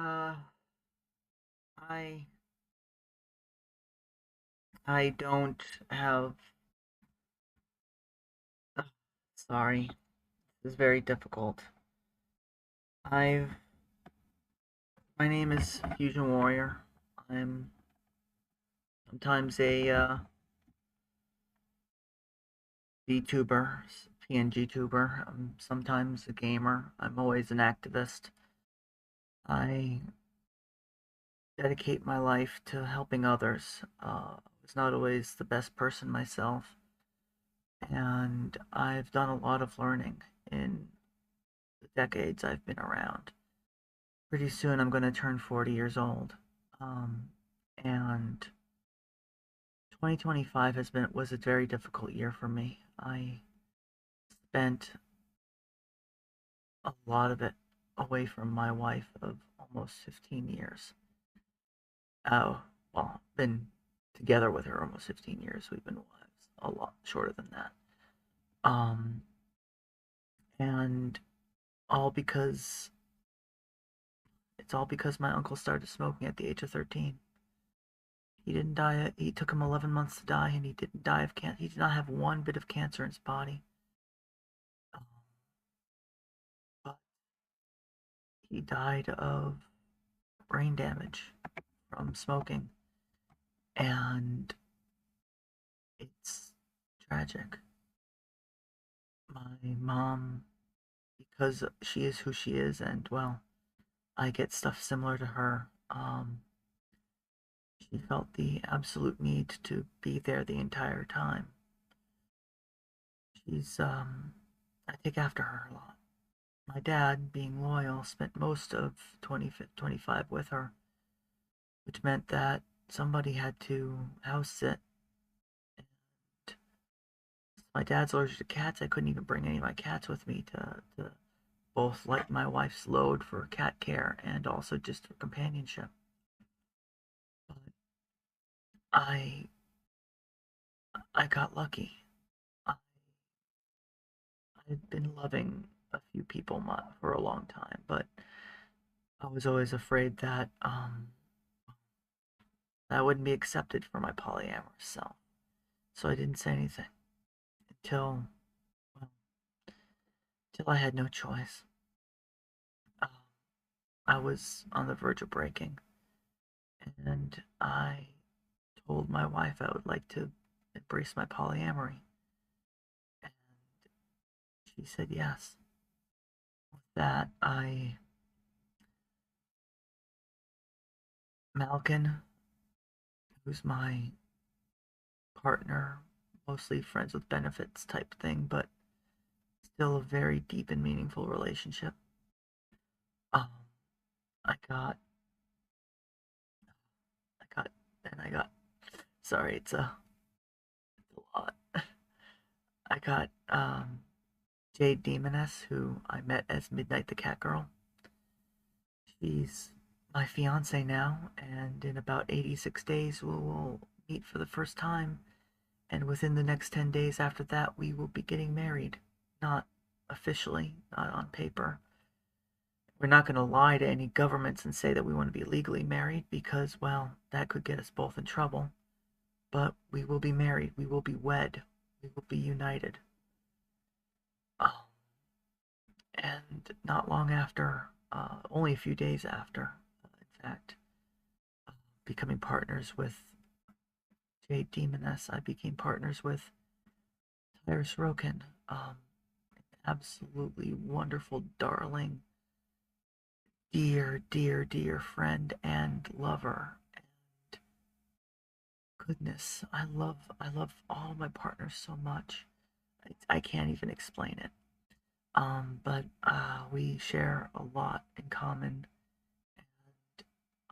Uh, I I don't have. Uh, sorry, this is very difficult. I've. My name is Fusion Warrior. I'm sometimes a VTuber, PNG tuber. I'm sometimes a gamer. I'm always an activist. I dedicate my life to helping others. I was not always the best person myself, and I've done a lot of learning in the decades I've been around. Pretty soon I'm going to turn 40 years old. Um, and 2025 was a very difficult year for me. I spent a lot of it away from my wife of almost 15 years. Oh, well, been together with her almost 15 years. We've been wives a lot shorter than that. Um, and all because it's all because my uncle started smoking at the age of 13. He didn't die. He took him 11 months to die, and he didn't die of cancer. He did not have one bit of cancer in his body. Um, but he died of brain damage from smoking, and it's tragic. My mom, because she is who she is, and well, I get stuff similar to her. She felt the absolute need to be there the entire time. I take after her a lot. My dad, being loyal, spent most of 2025 with her, which meant that somebody had to house sit. And my dad's allergic to cats. I couldn't even bring any of my cats with me to both lighten my wife's load for cat care and also just for companionship. But I I got lucky. I, I've been loving a few people for a long time, but I was always afraid that that wouldn't be accepted for my polyamorous self. So I didn't say anything until well, until I had no choice. Um, I was on the verge of breaking, and I told my wife I would like to embrace my polyamory, and she said yes. With that, Malkin, who's my partner, mostly friends with benefits type thing, but still a very deep and meaningful relationship. Um, I got, I got, and I got. Sorry, it's a lot. I got Jade Demoness, who I met as Midnight the Cat Girl. She's my fiance now, and in about 86 days we will meet for the first time. And within the next 10 days after that, we will be getting married. Not officially, not on paper. We're not going to lie to any governments and say that we want to be legally married because, well, that could get us both in trouble. But we will be married. We will be wed. We will be united. Um, and not long after, only a few days after, in fact, uh, becoming partners with Jade Demoness, I became partners with Tyrus Roken. Absolutely wonderful, darling, dear, dear, dear friend and lover. And goodness, I love all my partners so much. I can't even explain it. But we share a lot in common, and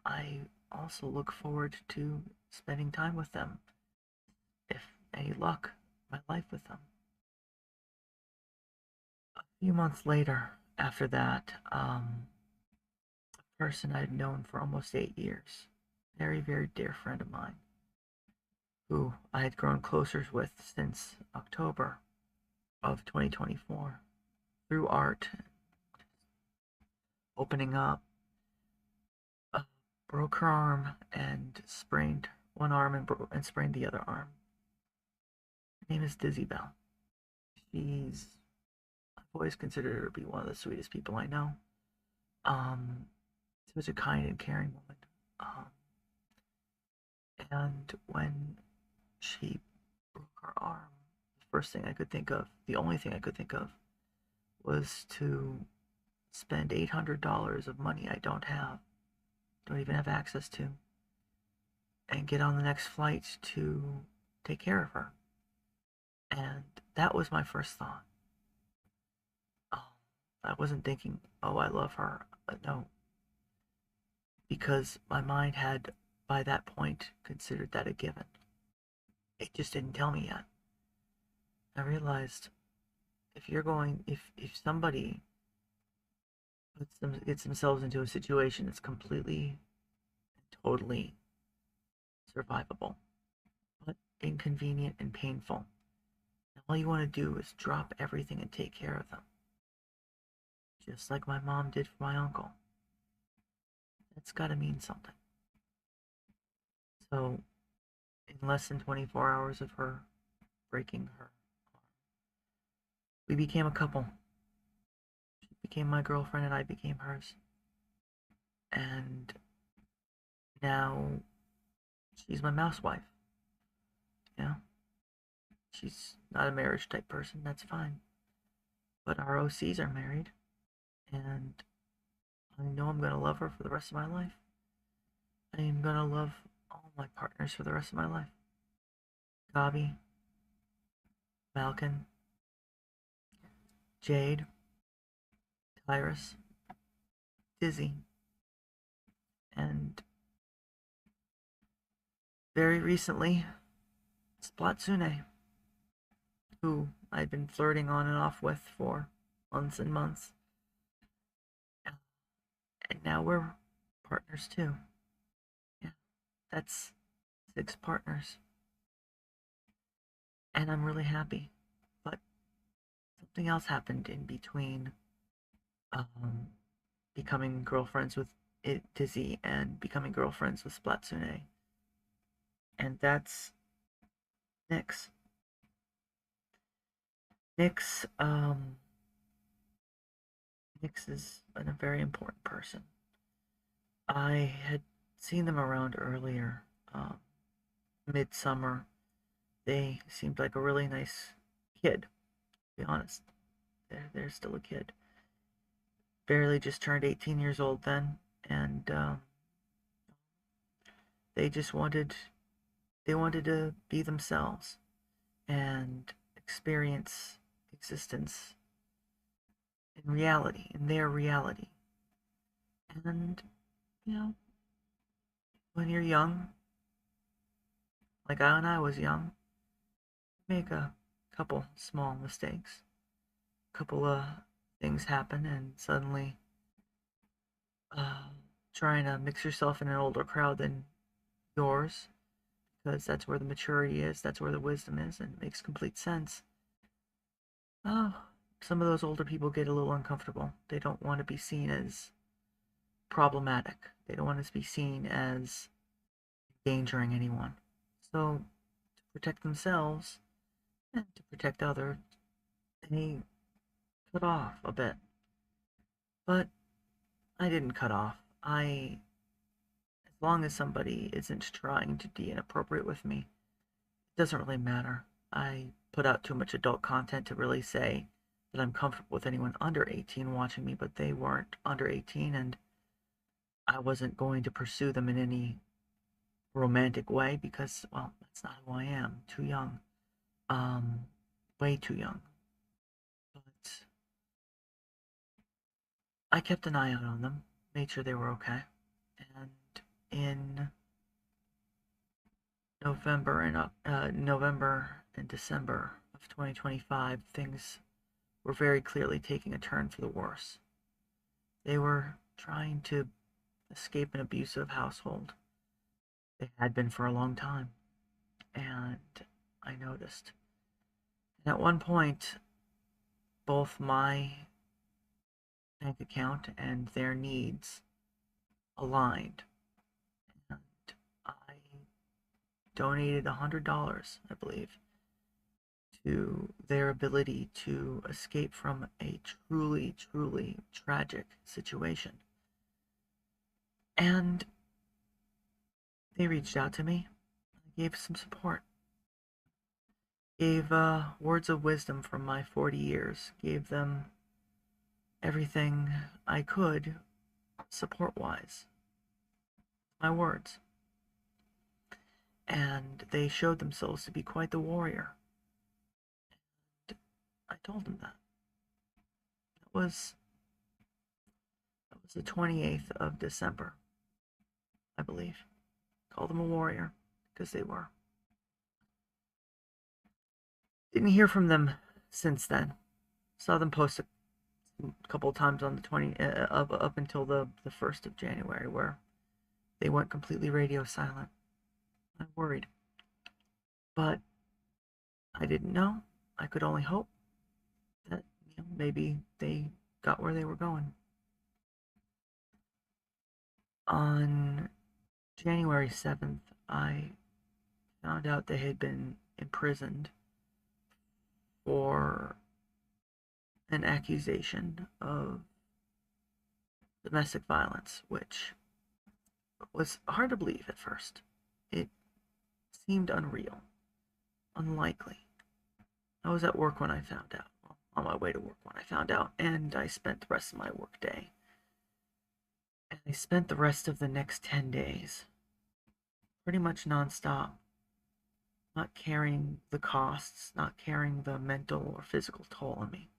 I also look forward to spending time with them, if any luck, my life with them. A few months later, after that, a person I'd known for almost 8 years, very, very dear friend of mine, who I had grown closer with since October of 2024 through art, opening up. broke her arm and sprained one arm and sprained the other arm. Her name is Dizzy Bell. I've always considered her to be one of the sweetest people I know. Um, such a kind and caring woman. Um, and when she broke her arm, the first thing I could think of, the only thing I could think of, was to spend $800 of money I don't even have access to, and get on the next flight to take care of her. And that was my first thought. Um, I wasn't thinking, oh, I love her. No, because my mind had, by that point, considered that a given. It just didn't tell me yet. I realized if somebody gets themselves into a situation that's completely and totally survivable, but inconvenient and painful, and all you want to do is drop everything and take care of them, just like my mom did for my uncle, that's got to mean something. So, in less than 24 hours of her breaking her arm, we became a couple. She became my girlfriend and I became hers. And now she's my mousewife. You know? She's not a marriage type person, that's fine. But our OCs are married, and I know I'm gonna love her for the rest of my life. I am gonna love all my partners for the rest of my life. Gabi, Malkin, Jade, Tyrus, Dizzy, and very recently, Splatsune, who I'd been flirting on and off with for months and months. And now we're partners too. Yeah, that's 6 partners. And I'm really happy. But something else happened in between um, becoming girlfriends with Dizzy and becoming girlfriends with Splatsune. And that's Nyx. Nyx, Nyx is a very important person. I had seen them around earlier, midsummer. They seemed like a really nice kid, to be honest. They're still a kid. Barely just turned 18 years old then, and they just wanted to be themselves and experience existence in reality, in their reality. And, you know, when you're young, like when I was young, make a couple small mistakes. A couple of things happen, and suddenly uh, trying to mix yourself in an older crowd than yours, because that's where the maturity is, that's where the wisdom is, and it makes complete sense. Oh, some of those older people get a little uncomfortable. They don't want to be seen as problematic. They don't want to be seen as endangering anyone. So, to protect themselves and to protect others, they cut off a bit. But I didn't cut off. As long as somebody isn't trying to be inappropriate with me, it doesn't really matter. I put out too much adult content to really say that I'm comfortable with anyone under 18 watching me, but they weren't under 18, and I wasn't going to pursue them in any romantic way because, well, that's not who I am. Too young. Way too young. But I kept an eye out on them, made sure they were okay. And in November and December of 2025, things were very clearly taking a turn for the worse. They were trying to escape an abusive household. They had been for a long time, and I noticed. And at one point, both my bank account and their needs aligned. donated $100, I believe, to their ability to escape from a truly, truly tragic situation. And they reached out to me, gave some support, gave words of wisdom from my 40 years, gave them everything I could support-wise, my words. And they showed themselves to be quite the warrior. And I told them that. It was the 28th of December, I believe. Called them a warrior, because they were. Didn't hear from them since then. Saw them post a couple of times on the up until the 1st of January, where they went completely radio silent. I worried. But I didn't know. I could only hope that maybe they got where they were going. On January 7th, I found out they had been imprisoned for an accusation of domestic violence, which was hard to believe at first. It seemed unreal, unlikely. I was at work when I found out, on my way to work when I found out, and I spent the rest of my work day. And I spent the rest of the next 10 days pretty much nonstop, not carrying the costs, not carrying the mental or physical toll on me,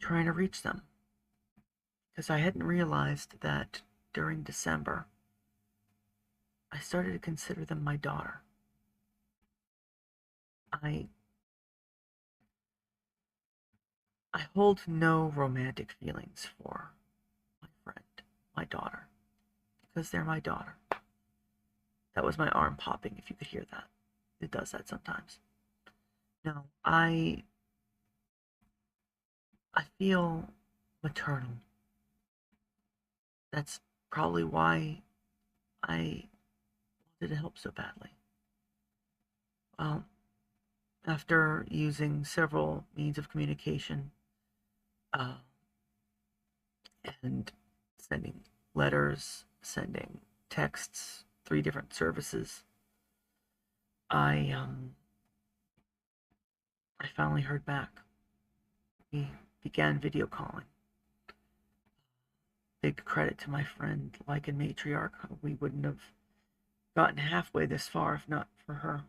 trying to reach them. Because I hadn't realized that during December, I started to consider them my daughter. I hold no romantic feelings for my friend, my daughter, because they're my daughter. That was my arm popping, if you could hear that. It does that sometimes. No, I feel maternal. That's probably why I wanted to help so badly. Well, after using several means of communication, and sending letters, sending texts, 3 different services, I finally heard back. We began video calling. Big credit to my friend, Lycan Matriarch. We wouldn't have gotten halfway this far if not for her.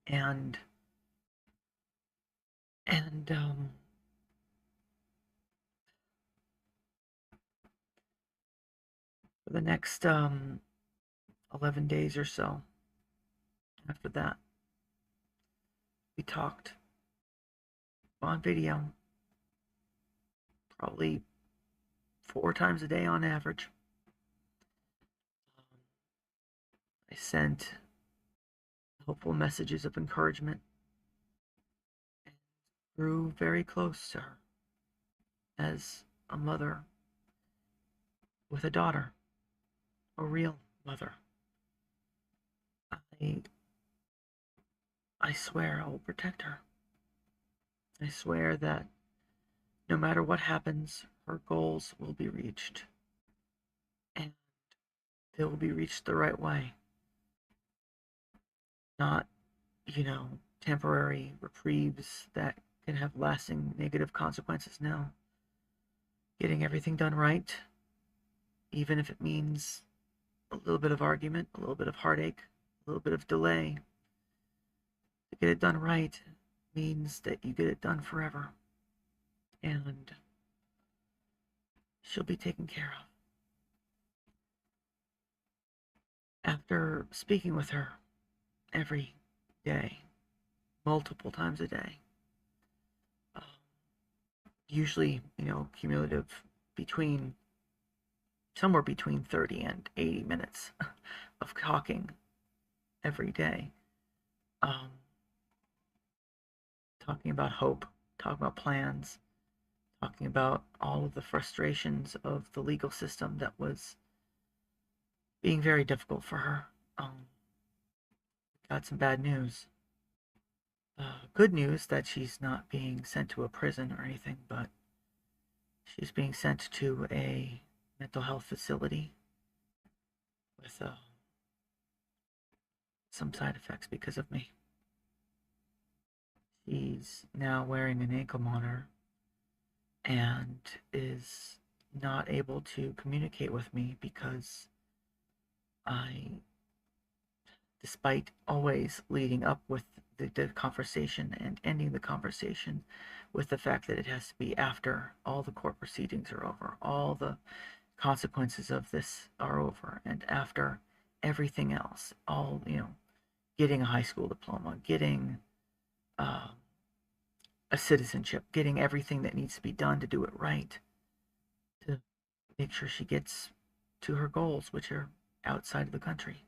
And for the next 11 days or so after that, we talked on video, probably 4 times a day on average. I sent hopeful messages of encouragement and grew very close to her as a mother with a daughter, a real mother. I swear I will protect her. I swear that no matter what happens, her goals will be reached. And they will be reached the right way. Not, temporary reprieves that can have lasting negative consequences. No. Getting everything done right, even if it means a little bit of argument, a little bit of heartache, a little bit of delay. To get it done right means that you get it done forever. And she'll be taken care of. After speaking with her every day, multiple times a day, usually, cumulative somewhere between 30 and 80 minutes of talking every day. Talking about hope, talking about plans, talking about all of the frustrations of the legal system that was being very difficult for her. got some bad news. Good news that she's not being sent to a prison or anything, but she's being sent to a mental health facility with some side effects because of me. She's now wearing an ankle monitor and is not able to communicate with me because I, despite always leading up with the conversation and ending the conversation with the fact that it has to be after all the court proceedings are over, all the consequences of this are over, and after everything else, all, getting a high school diploma, getting a citizenship, getting everything that needs to be done to do it right, to make sure she gets to her goals, which are outside of the country.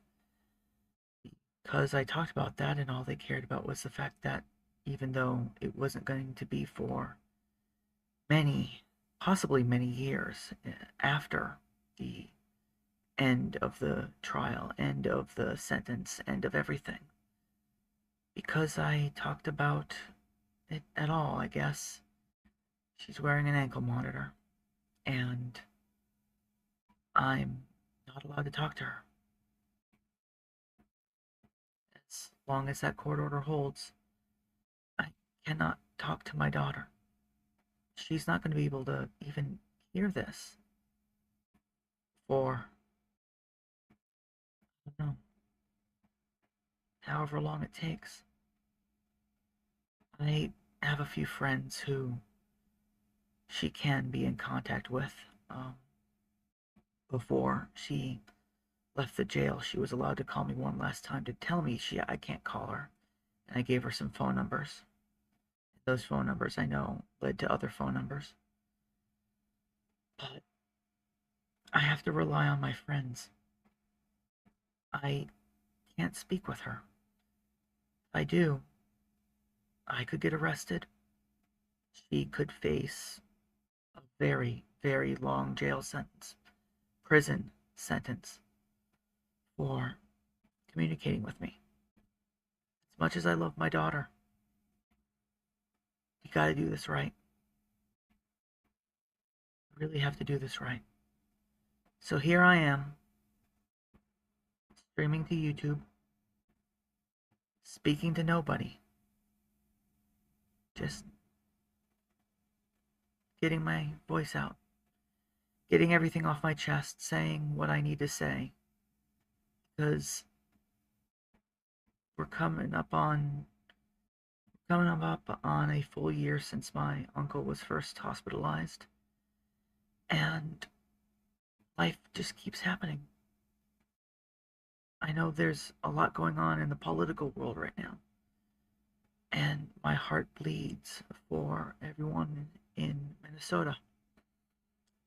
Because I talked about that, and all they cared about was the fact that even though it wasn't going to be for many, possibly many years after the end of the trial, end of the sentence, end of everything, because I talked about it at all, I guess. She's wearing an ankle monitor, and I'm not allowed to talk to her. As long as that court order holds, I cannot talk to my daughter. She's not going to be able to even hear this for, I don't know, however long it takes. I have a few friends who she can be in contact with. Before she left the jail, she was allowed to call me one last time to tell me I can't call her, and I gave her some phone numbers. Those phone numbers I know led to other phone numbers, but I have to rely on my friends. I can't speak with her. If I do, I could get arrested. She could face a very, very long jail sentence, prison sentence, for communicating with me. As much as I love my daughter, you gotta do this right. You really have to do this right. So here I am, streaming to YouTube, speaking to nobody, just getting my voice out, getting everything off my chest, saying what I need to say, because we're coming up on a full year since my uncle was first hospitalized, and life just keeps happening. I know there's a lot going on in the political world right now, and my heart bleeds for everyone in Minnesota.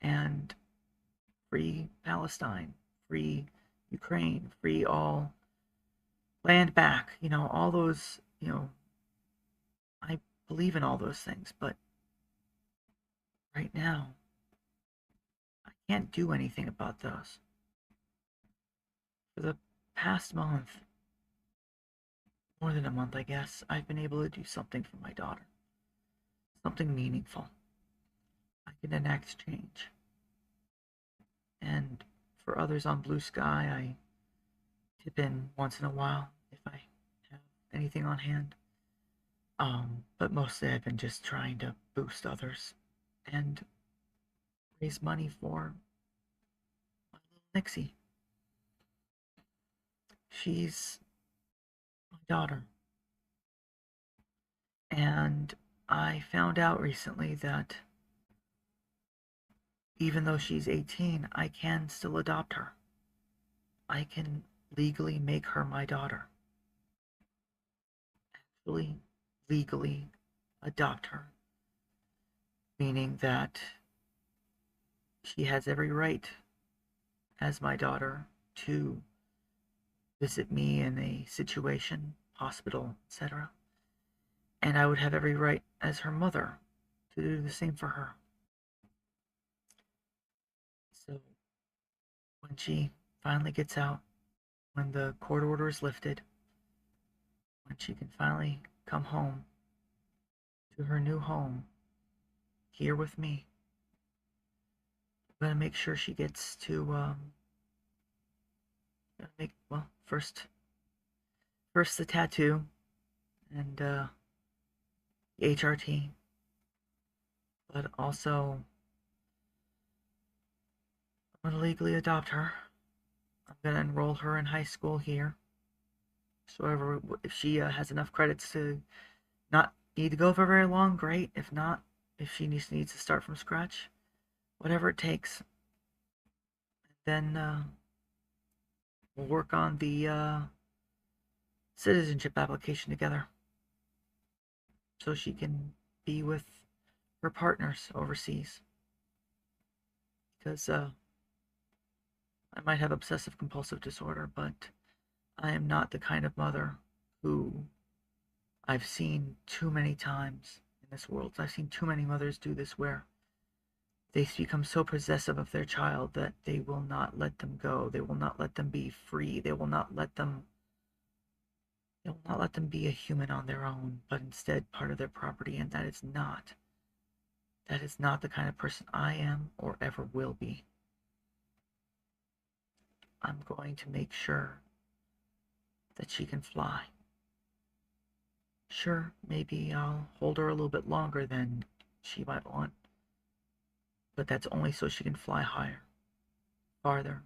And free Palestine, free Ukraine, free all land back, all those, I believe in all those things, but right now, I can't do anything about those. For the past month, more than a month, I guess, I've been able to do something for my daughter. Something meaningful. I can enact change. And for others on Blue Sky, I tip in once in a while if I have anything on hand. But mostly I've been just trying to boost others and raise money for my little Nixie. She's my daughter. And I found out recently that even though she's 18, I can still adopt her. I can legally make her my daughter. Actually, legally adopt her. Meaning that she has every right as my daughter to visit me in a situation, hospital, etc. And I would have every right as her mother to do the same for her. So when she finally gets out, when the court order is lifted, when she can finally come home to her new home here with me. I'm gonna make sure she gets to make, well, first the tattoo and the HRT, but also I'm gonna legally adopt her. I'm gonna enroll her in high school here. So if she has enough credits to not need to go for very long, great. If not, if she needs to start from scratch, whatever it takes. Then we'll work on the citizenship application together so she can be with her partners overseas. Because I might have obsessive compulsive disorder, but I am not the kind of mother who I've seen too many times in this world. I've seen too many mothers do this where they become so possessive of their child that they will not let them go. They will not let them be free. They will not let them be a human on their own, but instead part of their property, and that is not the kind of person I am or ever will be. I'm going to make sure that she can fly. Sure, maybe I'll hold her a little bit longer than she might want, but that's only so she can fly higher, farther,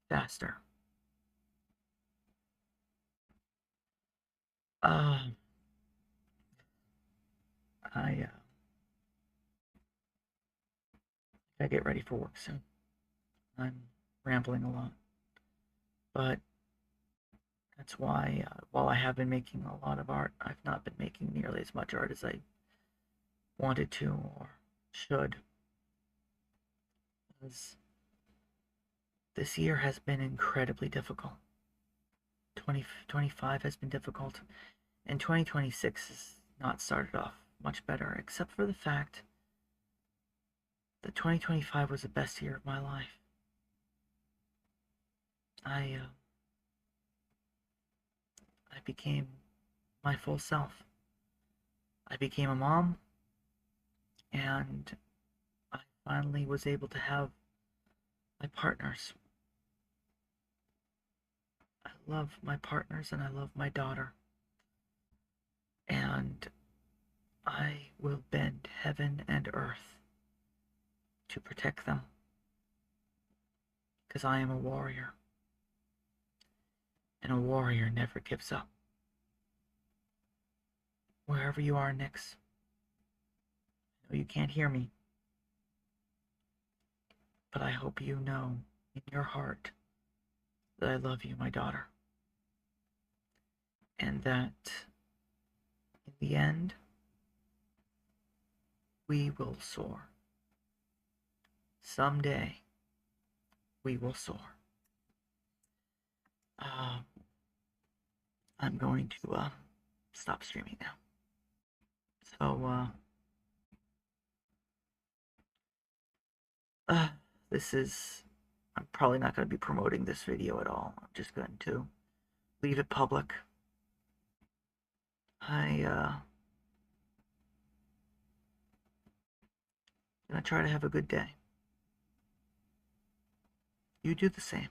faster. I gotta get ready for work soon. I'm rambling a lot, but that's why while I have been making a lot of art, I've not been making nearly as much art as I wanted to or should. Because this year has been incredibly difficult. 2025 has been difficult, and 2026 has not started off much better, except for the fact that 2025 was the best year of my life. I became my full self. I became a mom, and I finally was able to have my partners. I love my partners and I love my daughter. And I will bend heaven and earth to protect them. Because I am a warrior. And a warrior never gives up. Wherever you are, Nix, I know you can't hear me, but I hope you know in your heart that I love you, my daughter. And that in the end, we will soar. Someday, we will soar. I'm going to stop streaming now. So, I'm probably not going to be promoting this video at all. I'm just going to leave it public. I'm gonna try to have a good day. You do the same.